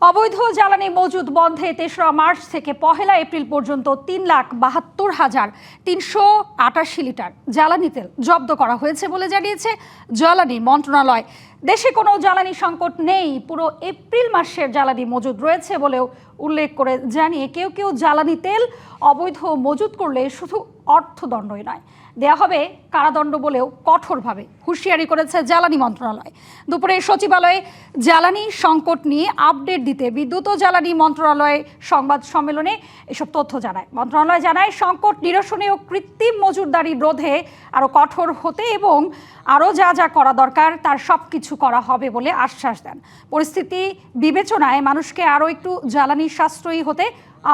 অবৈধ জ্বালানি মজুদ বন্ধে ৩রা মার্চ থেকে ১লা এপ্রিল পর্যন্ত ৩,৭২,৩৮৮ লিটার জ্বালানি তেল জব্দ করা হয়েছে বলে জানিয়েছে জ্বালানি মন্ত্রণালয়। দেশে কোনো জ্বালানি সংকট নেই, পুরো এপ্রিল মাসের জ্বালানি মজুদ রয়েছে বলেও উল্লেখ করে জানিয়ে কেউ কেউ জ্বালানি তেল অবৈধ মজুদ করলে শুধু অর্থদণ্ডই নয়, দেয়া হবে কারাদণ্ড বলেও কঠোরভাবে হুঁশিয়ারি করেছে জ্বালানি মন্ত্রণালয়। দুপুরে সচিবালয়ে জ্বালানি সংকট নিয়ে আপডেট দিতে বিদ্যুৎ ও জ্বালানি মন্ত্রণালয় সংবাদ সম্মেলনে এসব তথ্য জানায়। মন্ত্রণালয় জানায়, সংকট নিরসনে ও কৃত্রিম মজুতদারি রোধে আরও কঠোর হতে এবং আরও যা যা করা দরকার তার সব কিছু করা হবে বলে আশ্বাস দেন। পরিস্থিতি বিবেচনায় মানুষকে আরও একটু জ্বালানি সাশ্রয়ী হতে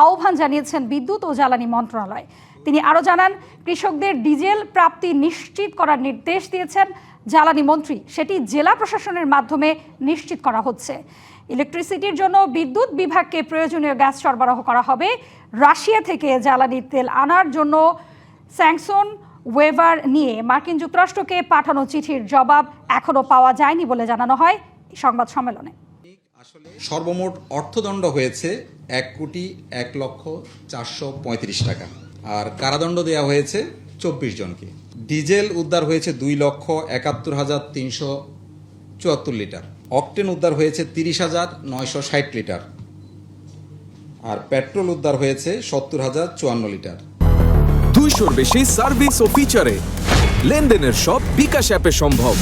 আহ্বান জানিয়েছেন বিদ্যুৎ ও জ্বালানি মন্ত্রণালয়। তিনি আরও জানান, কৃষকদের ডিজেল প্রাপ্তি নিশ্চিত করার নির্দেশ দিয়েছেন জ্বালানি মন্ত্রী, সেটি জেলা প্রশাসনের মাধ্যমে নিশ্চিত করা হচ্ছে। ইলেকট্রিসিটির জন্য বিদ্যুৎ বিভাগকে প্রয়োজনীয় গ্যাস সরবরাহ করা হবে। রাশিয়া থেকে জ্বালানি তেল আনার জন্য স্যাংশন ওয়েভার নিয়ে মার্কিন যুক্তরাষ্ট্রকে পাঠানো চিঠির জবাব এখনও পাওয়া যায়নি বলে জানানো হয় এই সংবাদ সম্মেলনে। সর্বমোট অর্থদণ্ড হয়েছে ১,১,৪৩৫,০০০ টাকা, আর কারাদণ্ড দেওয়া হয়েছে ২৪ জনকে। ডিজেল উদ্ধার হয়েছে ২,৭১,৩৭৪ লিটার, অকটেন উদ্ধার হয়েছে ৩০,৯৬০ লিটার, আর পেট্রোল উদ্ধার হয়েছে ৭০,০৫৪ লিটার। ২০০-র বেশি সার্ভিস ও ফিচারে লেনদেনের সব বিকাশ অ্যাপে সম্ভব।